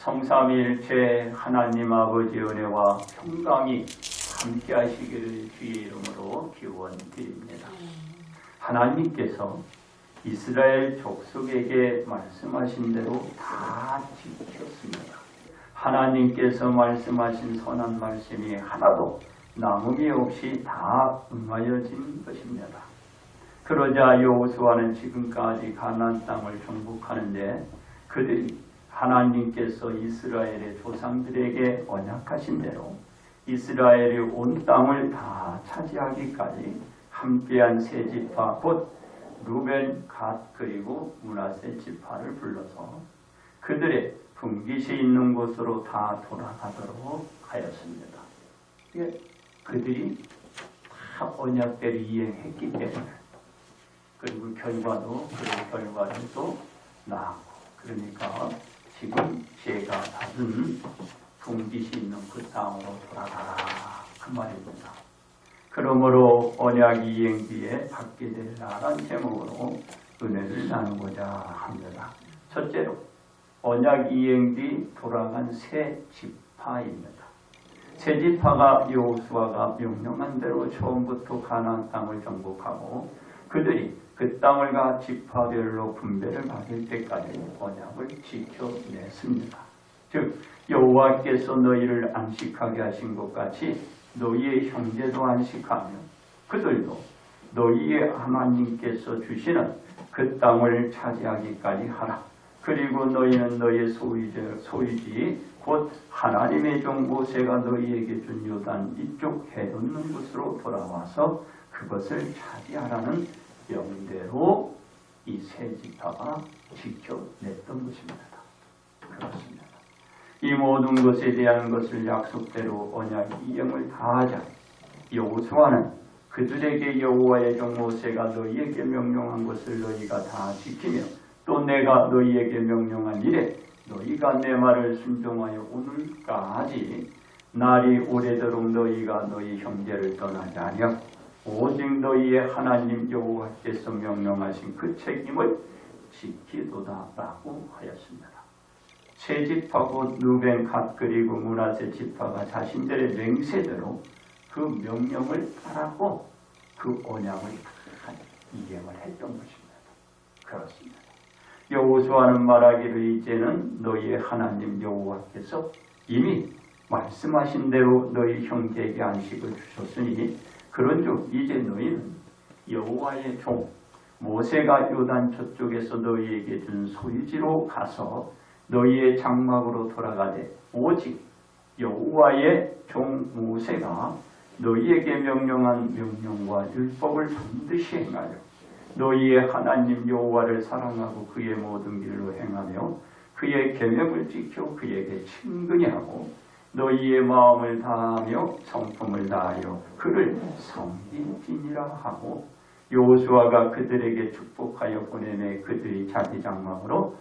성삼위일체 하나님 아버지 은혜와 평강이 함께 하시기를 주의 이름으로 기원드립니다. 하나님께서 이스라엘 족속에게 말씀하신 대로 다 지켰습니다. 하나님께서 말씀하신 선한 말씀이 하나도 남음이 없이 다 응하여진 것입니다. 그러자 여호수아는 지금까지 가나안 땅을 정복하는데 그들이 하나님께서 이스라엘의 조상들에게 언약하신 대로 이스라엘이 온 땅을 다 차지하기까지 함께한 세 지파 곧 루벤, 갓 그리고 므낫세 지파를 불러서 그들의 분깃이 있는 곳으로 다 돌아가도록 하였습니다. 그들이 다 언약대로 이행했기 때문에 그리고 결과도 그 결과를 또 나았고 그러니까 지금 제가 받은 분깃이 있는 그 땅으로 돌아가라 그 말입니다. 그러므로 언약 이행 뒤에 받게 되라는 제목으로 은혜를 나누고자 합니다. 첫째로 언약 이행 뒤 돌아간 세 지파입니다. 세 지파가 여호수아가 명령한 대로 처음부터 가나안 땅을 정복하고 그들이 그 땅을 각 지파별로 분배를 받을 때까지 언약을 지켜냈습니다. 즉 여호와께서 너희를 안식하게 하신 것 같이 너희의 형제도 안식하며 그들도 너희의 하나님께서 주시는 그 땅을 차지하기까지 하라. 그리고 너희는 너희의 소유지 곧 하나님의 종 모세가 너희에게 준 요단 이쪽 해돋는 곳으로 돌아와서 그것을 차지하라는 명대로 이 세 지파가 지켜냈던 것입니다. 그렇습니다. 이 모든 것에 대한 것을 약속대로 언약 이행을 다하자 여호수아는 그들에게 여호와의 종 모세가 너희에게 명령한 것을 너희가 다 지키며 또 내가 너희에게 명령한 일에 너희가 내 말을 순종하여 오늘까지 날이 오래도록 너희가 너희 형제를 떠나지 아니하고 오직 너희의 하나님 여호와께서 명령하신 그 책임을 지키도다라고 하였습니다. 세 지파 곧 루벤, 갓 그리고 므낫세 지파가 자신들의 맹세대로 그 명령을 따랐고 그 언약을 이행을 했던 것입니다. 그렇습니다. 여호수아는 말하기를 이제는 너희의 하나님 여호와께서 이미 말씀하신 대로 너희 형제에게 안식을 주셨으니 그런즉 이제 너희는 여호와의 종 모세가 요단 저쪽에서 너희에게 준 소유지로 가서 너희의 장막으로 돌아가되 오직 여호와의 종 모세가 너희에게 명령한 명령과 율법을 반드시 행하여 너희의 하나님 여호와를 사랑하고 그의 모든 길로 행하며 그의 계명을 지켜 그에게 친근히 하고 너희의 마음을 다하며 성품을 다하여 그를 섬기지니라 하고 여호수아가 그들에게 축복하여 보내매 그들이 자기 장막으로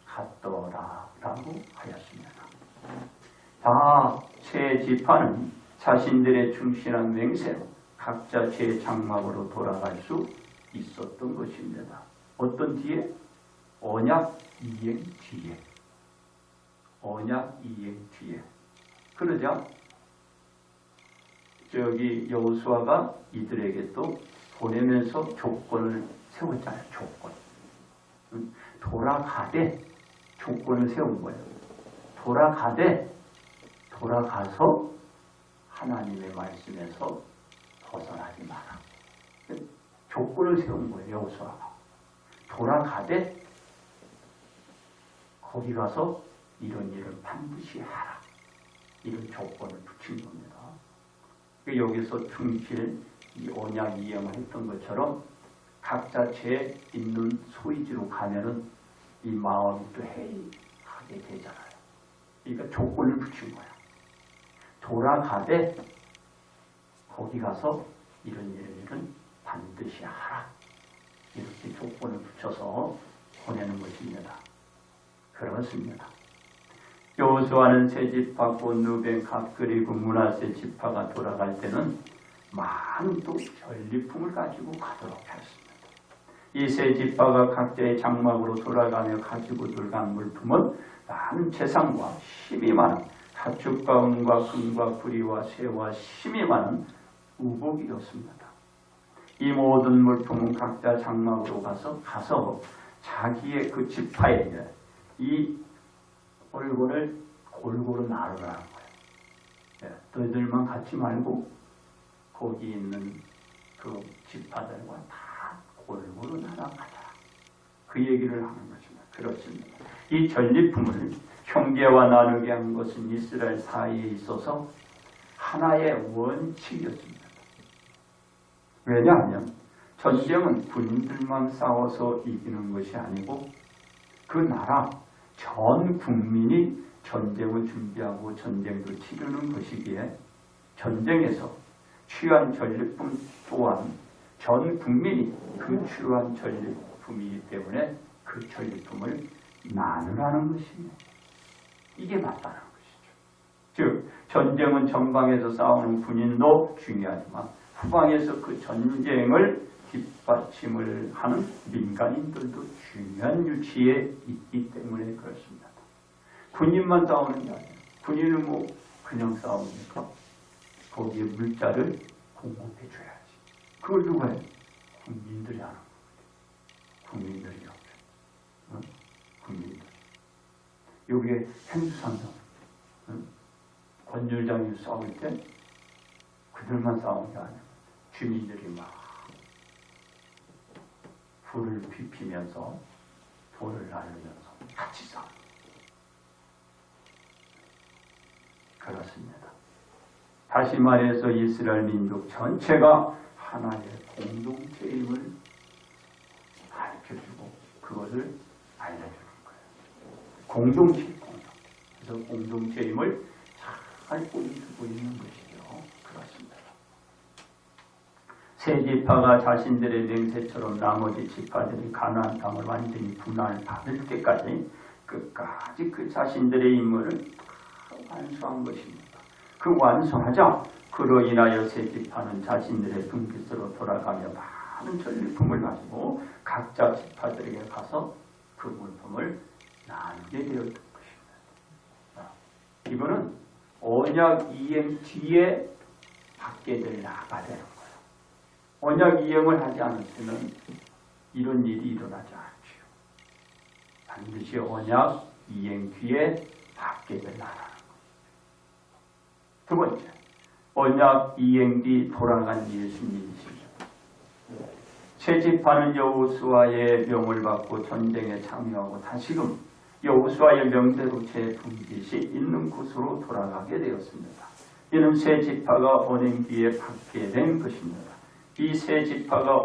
갔더라라고 하였습니다. 다 세 지파는 자신들의 충실한 맹세로 각자 제 장막으로 돌아갈 수 있었던 것입니다. 어떤 뒤에? 언약 이행 뒤에. 언약 이행 뒤에. 그러자 여호수아가 이들에게 또 보내면서 조건을 세웠잖아요. 조건. 돌아가되 조건을 세운 거예요. 돌아가서 하나님의 말씀에서 벗어나지 마라. 조건을 세운 거예요. 여호수아가. 돌아가되 거기 가서 이런 일을 반드시 하라. 이런 조건을 붙인 겁니다. 여기서 충실 이 언약 이행을 했던 것처럼 각자 제 있는 소유지로 가면은 이 마음이 또 해이하게 되잖아요. 그러니까 조건을 붙인 거야. 돌아가되 거기 가서 이런 일은 반드시 하라. 이렇게 조건을 붙여서 보내는 것입니다. 그렇습니다. 여호수아는 세 지파 곧 루벤, 갓 그리고 므낫세 지파가 돌아갈 때는 많은 또 전리품을 가지고 가도록 했습니다. 이 세 지파가 각자의 장막으로 돌아가며 가지고 들어간 물품은 많은 재산과 힘이 많은 가축과 은과 금과 구리와 새와 힘이 많은 우복이었습니다. 이 모든 물품은 각자 장막으로 가서 자기의 그 지파에게 이 물건을 골고루 나누라는 거예요. 너희들만 갖지 말고 거기 있는 그 지파들과 다 골고루 나눠가자. 그 얘기를 하는 것입니다. 그렇습니다. 이 전리품을 형제와 나누게 한 것은 이스라엘 사이에 있어서 하나의 원칙이었습니다. 왜냐하면 전쟁은 군인들만 싸워서 이기는 것이 아니고 그 나라 전 국민이 전쟁을 준비하고 전쟁도 치르는 것이기에 전쟁에서 취한 전리품 또한 전 국민이 그 취한 전리품이기 때문에 그 전리품을 나누라는 것입니다. 이게 맞다는 것이죠. 즉 전쟁은 전방에서 싸우는 군인도 중요하지만 후방에서 그 전쟁을 뒷받침을 하는 민간인들도 중요한 위치에 있기 때문에 그렇습니다. 군인만 싸우는 게 아니에요. 군인은 뭐 그냥 싸우니까 거기에 물자를 공급해 줘야지. 그걸 누가 해? 국민들이 하는 거예요. 국민들이요. 어? 국민들. 여기에 행주산성 권율장이 싸울 때 그들만 싸우는 게 아니에요. 주민들이 막 불을 피피면서 돌을 나르면서 같이 싸워요. 그렇습니다. 다시 말해서 이스라엘 민족 전체가 하나의 공동체임을 가르쳐주고 그것을 알려주는 거예요. 공동체. 그래서 공동체임을 잘 보여주고 있는 것이죠. 그렇습니다. 세 지파가 자신들의 맹세처럼 나머지 지파들이 가나안 땅을 완전히 분할 받을 때까지 끝까지 그 자신들의 임무를 다 완수한 것입니다. 그 완수하자 그로 인하여 세 지파는 자신들의 분깃으로 돌아가며 많은 전리품을 가지고 각자 지파들에게 가서 그 물품을 나누게 되었던 것입니다. 이거는 언약 이행 뒤에 받게 될 나가 되는 거예요. 언약 이행을 하지 않았으면 이런 일이 일어나지 않지요. 반드시 언약 이행 뒤에 받게 될 나라는 거예요. 두 번째, 언약 이행 뒤 돌아간 예수님이십니다. 세 지파는 여호수아의 명을 받고 전쟁에 참여하고 다시금 여호수아의 명대로 제 분깃이 있는 곳으로 돌아가게 되었습니다. 이는 세 지파가 언행 뒤에 받게 된 것입니다. 이 세 지파가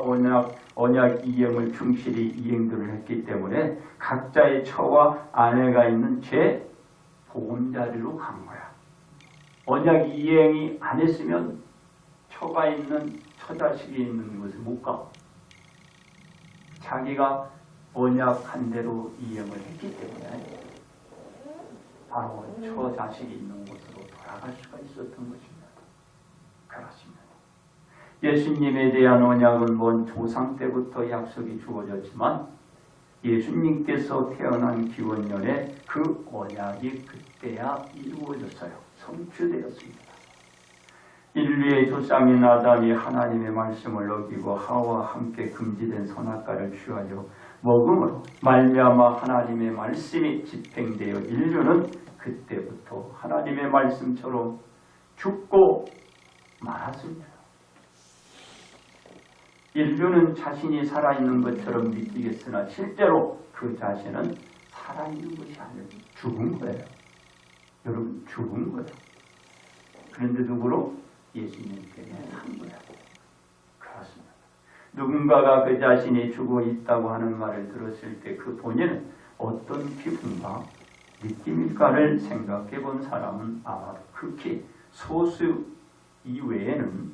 언약 이행을 충실히 이행들을 했기 때문에 각자의 처와 아내가 있는 제 보금자리로 간 거야. 언약 이행이 안 했으면 처가 있는 처자식이 있는 곳에 못 가. 자기가 언약한 대로 이행을 했기 때문에 바로 처자식이 있는 곳으로 돌아갈 수가 있었던 것입니다. 그렇습니다. 예수님에 대한 언약은 먼 조상 때부터 약속이 주어졌지만 예수님께서 태어난 기원년에 그 언약이 그때야 이루어졌어요. 성취되었습니다. 인류의 조상인 아담이 하나님의 말씀을 어기고 하와와 함께 금지된 선악과를 취하여 먹음으로 말미암아 하나님의 말씀이 집행되어 인류는 그때부터 하나님의 말씀처럼 죽고 말았습니다. 인류는 자신이 살아있는 것처럼 믿기겠으나 실제로 그 자신은 살아있는 것이 아니라 죽은 거예요. 여러분, 죽은 거예요. 그런데 누구로? 예수님께 산 거예요. 그렇습니다. 누군가가 그 자신이 죽어 있다고 하는 말을 들었을 때 그 본인은 어떤 기분과 느낌일까를 생각해 본 사람은 아마도 극히 소수 이외에는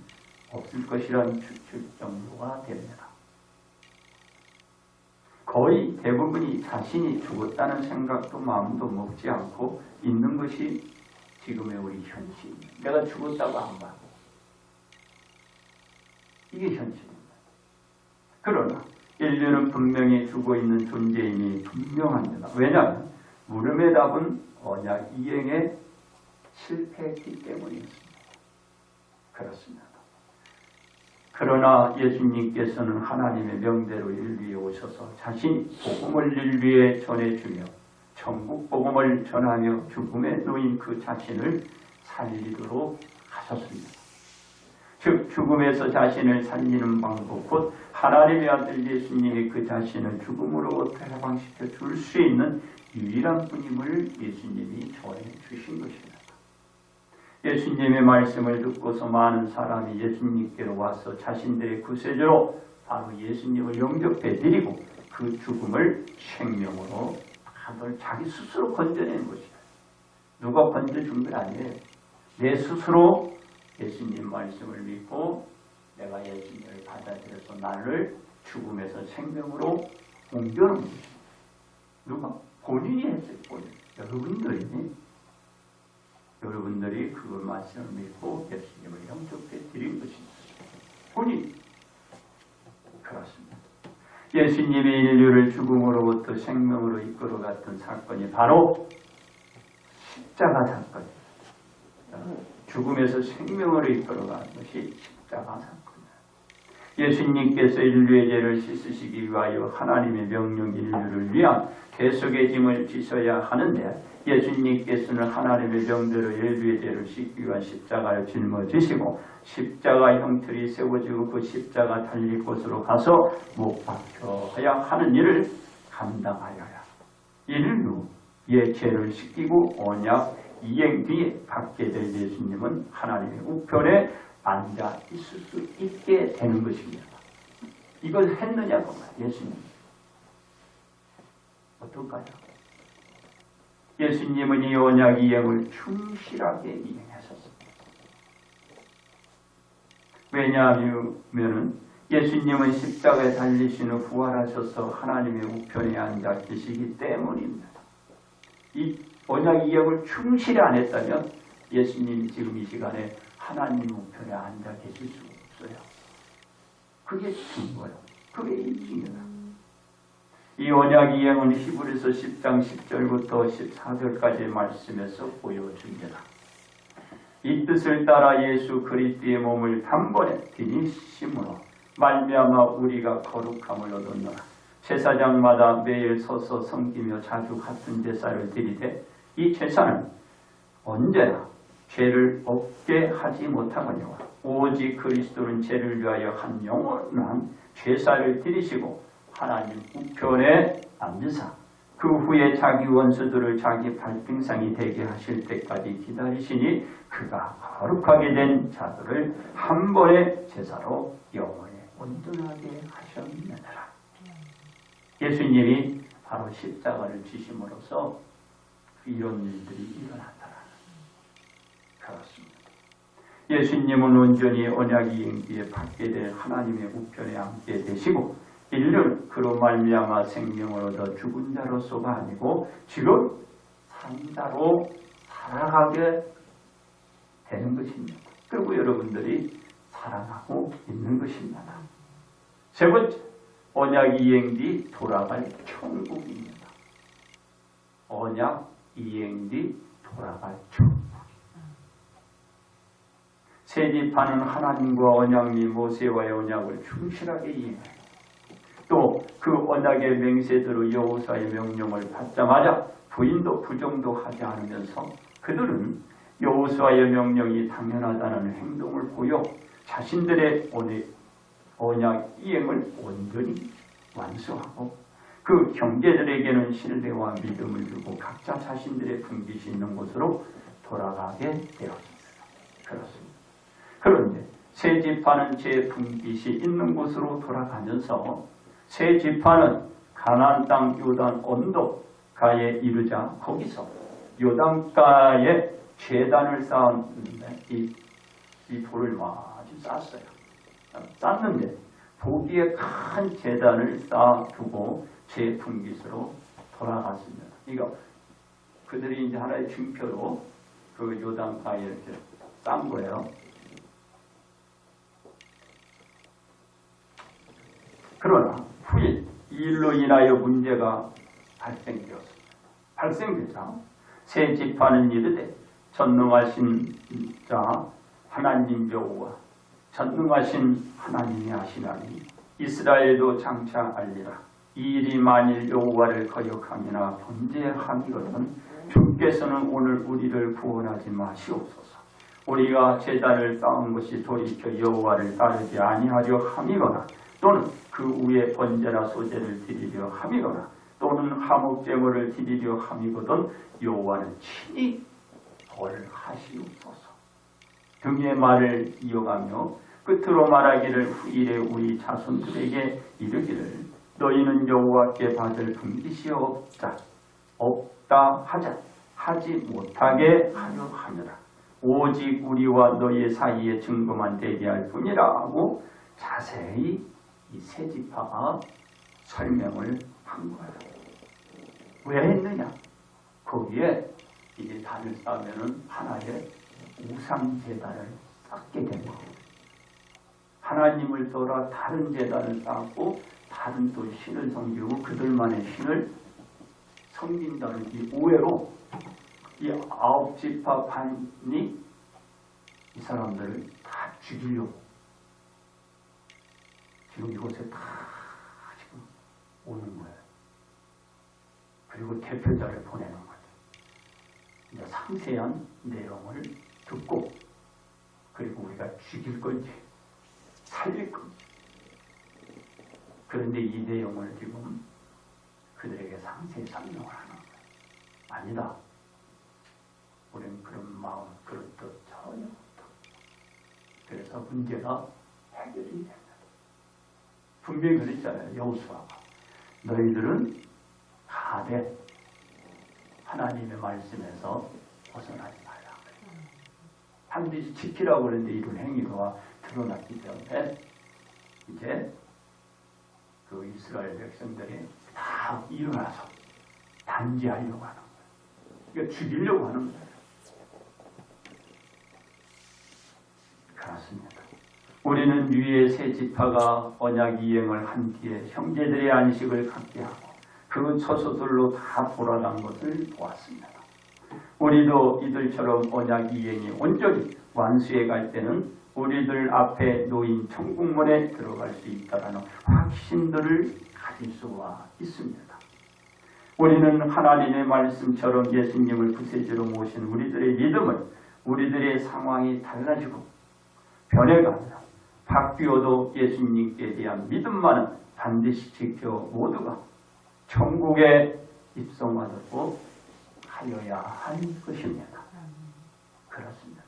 없을 것이라는 추측 정도가 됩니다. 거의 대부분이 자신이 죽었다는 생각도 마음도 먹지 않고 있는 것이 지금의 우리 현실. 내가 죽었다고 안 봐도 이게 현실입니다. 그러나 인류는 분명히 죽어 있는 존재임이 분명합니다. 왜냐하면 물음의 답은 언약 이행에 실패했기 때문이었습니다. 그렇습니다. 그러나 예수님께서는 하나님의 명대로 인류에 오셔서 자신이 복음을 인류에 전해주며 천국 복음을 전하며 죽음에 놓인 그 자신을 살리도록 하셨습니다. 즉 죽음에서 자신을 살리는 방법, 곧 하나님의 아들 예수님이 그 자신을 죽음으로부터 해방시켜 줄 수 있는 유일한 분임을 예수님이 전해 주신 것입니다. 예수님의 말씀을 듣고서 많은 사람이 예수님께로 와서 자신들의 구세주로 바로 예수님을 영접해 드리고 그 죽음을 생명으로 다들 자기 스스로 건져낸 것이다. 누가 건져준 건 아니에요. 내 스스로 예수님 말씀을 믿고 내가 예수님을 받아들여서 나를 죽음에서 생명으로 옮겨놓은 것입니다. 누가? 본인이 했어요. 본인. 여러분들이 그 말씀을 믿고 예수님을 영접해 드린 것입니다. 본인. 그렇습니다. 예수님이 인류를 죽음으로부터 생명으로 이끌어갔던 사건이 바로 십자가 사건입니다. 죽음에서 생명으로 이끌어간 것이 십자가 사건입니다. 예수님께서 인류의 죄를 씻으시기 위하여 하나님의 명령 인류를 위한 대속의 짐을 지셔야 하는데 예수님께서는 하나님의 명대로 인류의 죄를 씻기 위한 십자가를 짊어지시고 십자가 형틀이 세워지고 그 십자가 달릴 곳으로 가서 못 박혀야 하는 일을 감당하여야 인류의 죄를 씻기고 언약 이행 뒤에 받게 될 예수님은 하나님의 우편에 앉아 있을 수 있게 되는 것입니다. 이걸 했느냐고 예수님. 어떨까요? 예수님은 이 언약 이행을 충실하게 이행하셨습니다. 왜냐하면 예수님은 십자가에 달리신 후 부활하셔서 하나님의 우편에 앉아 계시기 때문입니다. 이 언약 이행을 충실히 안 했다면 예수님이 지금 이 시간에 하나님 우편에 앉아 계실 수 없어요. 그게 중요해요. 그게 인중이다. 이 언약 이행은 히브리서 10장 10절부터 14절까지의 말씀에서 보여줍니다. 이 뜻을 따라 예수 그리스도의 몸을 단번에 디니심으로 말미암아 우리가 거룩함을 얻었노라. 제사장마다 매일 서서 섬기며 자주 같은 제사를 드리되 이 제사는 언제나 죄를 없게 하지 못하거니와 오직 그리스도는 죄를 위하여 한 영원한 제사를 드리시고 하나님 우편에 앉으사 그 후에 자기 원수들을 자기 발등상이 되게 하실 때까지 기다리시니 그가 거룩하게 된 자들을 한 번의 제사로 영원히 온전하게 하셨느니라. 예수님이 바로 십자가를 지심으로써 이런 일들이 일어났다라는 그렇습니다. 예수님은 온전히 언약 이행 뒤에 받게 될 하나님의 우편에 앉게 되시고 인류는 그로 말미암아 생명을 얻어 죽은 자로서가 아니고 지금 산 자로 살아가게 되는 것입니다. 그리고 여러분들이 살아가고 있는 것입니다. 세 번째, 언약 이행 뒤 돌아갈 천국입니다. 언약 이행 뒤 돌아갈 천국. 새 지파는 하나님과 언약 및 모세와의 언약을 충실하게 이행합니다. 또 그 언약의 맹세대로 여호수아의 명령을 받자마자 부인도 부정도 하지 않으면서 그들은 여호수아의 명령이 당연하다는 행동을 보여 자신들의 언약 이행을 온전히 완수하고 그 형제들에게는 신뢰와 믿음을 주고 각자 자신들의 분깃이 있는 곳으로 돌아가게 되었습니다. 그렇습니다. 그런데 새 지파는 제 분깃이 있는 곳으로 돌아가면서 새 지파는 가나안 땅 요단 언덕가에 이르자 거기서 요단가에 제단을 쌓았는데 이 돌을 마주 쌌어요. 쌌는데 보기에 큰 제단을 쌓아두고 제 분깃으로 돌아갔습니다. 이거 그들이 이제 하나의 징표로 그 요단가에 이렇게 싼 거예요. 그러나 후에 이 일로 인하여 문제가 발생되자 세 지파는 이르되 전능하신 자 하나님 여호와 전능하신 하나님이 하시나니 이스라엘도 장차 알리라. 이 일이 만일 여호와를 거역함이나 번제함이거든 주께서는 오늘 우리를 구원하지 마시옵소서. 우리가 제단을 쌓은 것이 돌이켜 여호와를 따르지 아니하려 함이거나 또는 그 위에 번제나 소제를 드리려 함이거나 또는 화목제물을 드리려 함이거든 여호와는 친히 벌하시옵소서. 등의 말을 이어가며 끝으로 말하기를 후일에 우리 자손들에게 이르기를 너희는 여호와께 받을 분깃이 없다 하지 못하게 하려 하느라 오직 우리와 너희 사이에 증거만 되게 할 뿐이라 하고 자세히 이 세 지파가 설명을 한 거예요. 왜 했느냐? 거기에 이제 단을 쌓으면은 하나의 우상 제단을 쌓게 된 거예요. 하나님을 떠나 다른 제단을 쌓고 다른 또 신을 섬기고 그들만의 신을 섬긴다는 이 오해로 이 9지파 반이 이 사람들을 다 죽이려고 지금 이곳에 다 지금 오는 거예요. 그리고 대표자를 보내는 거죠. 이제 상세한 내용을 듣고 그리고 우리가 죽일 건지 살릴 건지 그런데 이 내용을 지금 그들에게 상세히 설명을 하는 거예요. 아니다. 우리는 그런 마음, 그런 뜻 전혀 없다. 그래서 문제가 해결이 됩니다. 분명히 그랬잖아요. 여호수아가 너희들은 가되 하나님의 말씀에서 벗어나지 말라. 반드시 지키라고 그랬는데 이런 행위가 드러났기 때문에 이제 그 이스라엘 백성들이 다 일어나서 단죄하려고 하는 거예요. 그러니까 죽이려고 하는 거예요. 그렇습니다. 우리는 위의 세 지파가 언약 이행을 한 뒤에 형제들의 안식을 갖게 하고 그 처소들로 다 돌아간 것을 보았습니다. 우리도 이들처럼 언약 이행이 온전히 완수해 갈 때는 우리들 앞에 놓인 천국문에 들어갈 수 있다는 확신들을 가질 수가 있습니다. 우리는 하나님의 말씀처럼 예수님을 구세주로 모신 우리들의 믿음은 우리들의 상황이 달라지고 변해가며 바뀌어도 예수님께 대한 믿음만은 반드시 지켜 모두가 천국에 입성하도록 하여야 할 것입니다. 그렇습니다.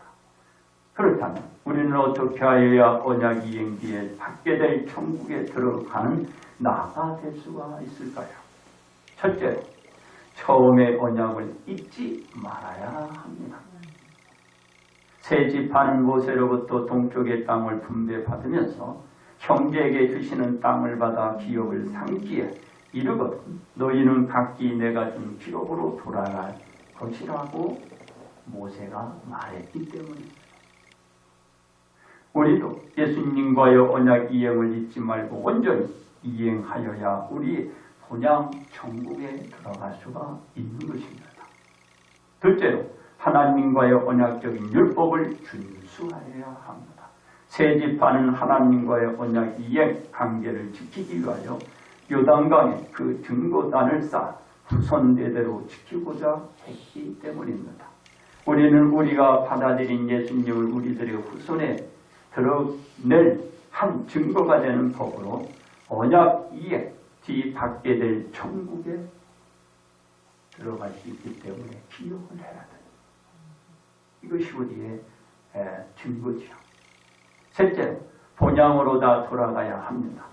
그렇다면 우리는 어떻게 하여야 언약 이행 뒤에 받게 될 천국에 들어가는 나가 될 수가 있을까요? 첫째, 처음의 언약을 잊지 말아야 합니다. 세 지파는 모세로부터 동쪽의 땅을 분배받으면서 형제에게 주시는 땅을 받아 기업을 삼기에 이르거든 너희는 각기 내가 준 기업으로 돌아갈 것이라고 모세가 말했기 때문입니다. 우리도 예수님과의 언약 이행을 잊지 말고 온전히 이행하여야 우리 본향 천국에 들어갈 수가 있는 것입니다. 둘째로 하나님과의 언약적인 율법을 준수하여야 합니다. 세 지파는 하나님과의 언약 이행 관계를 지키기 위하여 요단강에 그 증거단을 쌓아 후손대대로 지키고자 했기 때문입니다. 우리는 우리가 받아들인 예수님을 우리들의 후손에 드러낼 한 증거가 되는 법으로 언약 이행 뒤 받게 될 천국에 들어갈 수 있기 때문에 기억을 해야 됩니다. 이것이 우리의 증거지요. 셋째, 본향으로 다 돌아가야 합니다.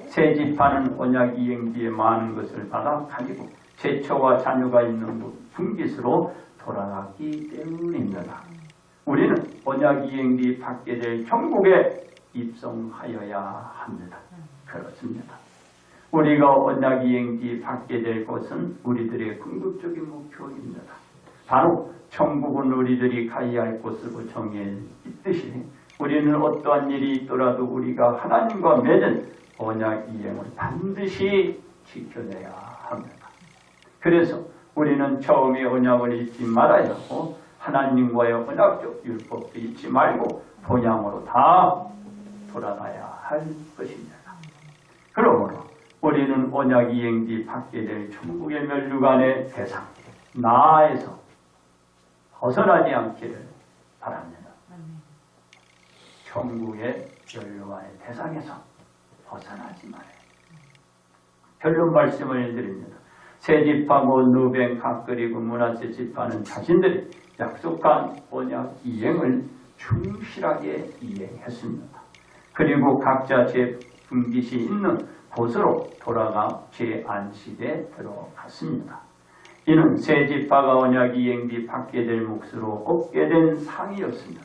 세 지파는 언약 이행 뒤에 많은 것을 받아 가지고 제처와 자녀가 있는 분깃으로 돌아갔기 때문입니다. 우리는 언약 이행 뒤 받게 될 천국에 입성하여야 합니다. 그렇습니다. 우리가 언약 이행 뒤 받게 될 것은 우리들의 궁극적인 목표입니다. 바로 천국은 우리들이 가야 할 곳으로 정해 있듯이 우리는 어떠한 일이 있더라도 우리가 하나님과 맺은 언약 이행을 반드시 지켜내야 합니다. 그래서 우리는 처음에 언약을 잊지 말아야 하고 하나님과의 언약적 율법도 잊지 말고 본향으로 다 돌아가야 할 것입니다. 그러므로 우리는 언약 이행 뒤 받게 될 천국의 면류관의 대상 나에서 벗어나지 않기를 바랍니다. 천국의 면류관의 대상에서 벗어나지 말아요. 결론 말씀을 드립니다. 세 지파고 누벤, 갓 그리고 므낫세 지파는 자신들이 약속한 언약 이행을 충실하게 이행했습니다. 그리고 각자 제 분깃이 있는 곳으로 돌아가 제 안식에 들어갔습니다. 이는 세 지파가 언약 이행 뒤 받게 될 몫으로 얻게 된 상이었습니다.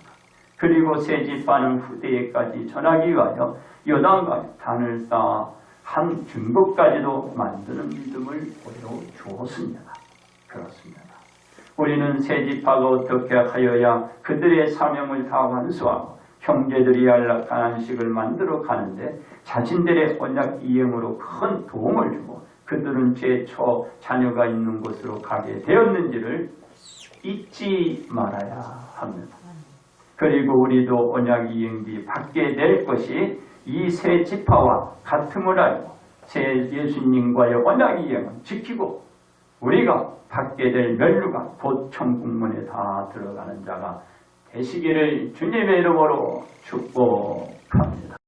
그리고 세 지파는 후대에까지 전하기 위하여 요단강에 단을 쌓아 한 증거까지도 만드는 믿음을 보여주었습니다. 그렇습니다. 우리는 세 지파가 어떻게 하여야 그들의 사명을 다 완수하고 형제들이 연락한 안식을 만들어 가는데 자신들의 언약 이행으로 큰 도움을 주고 그들은 제처 자녀가 있는 곳으로 가게 되었는지를 잊지 말아야 합니다. 그리고 우리도 언약 이행 뒤 받게 될 것이 이 세 지파와 같음을 알고 새 예수님과의 언약 이행을 지키고 우리가 받게 될 면류관 곧 천국문에 다 들어가는 자가 되시기를 주님의 이름으로 축복합니다.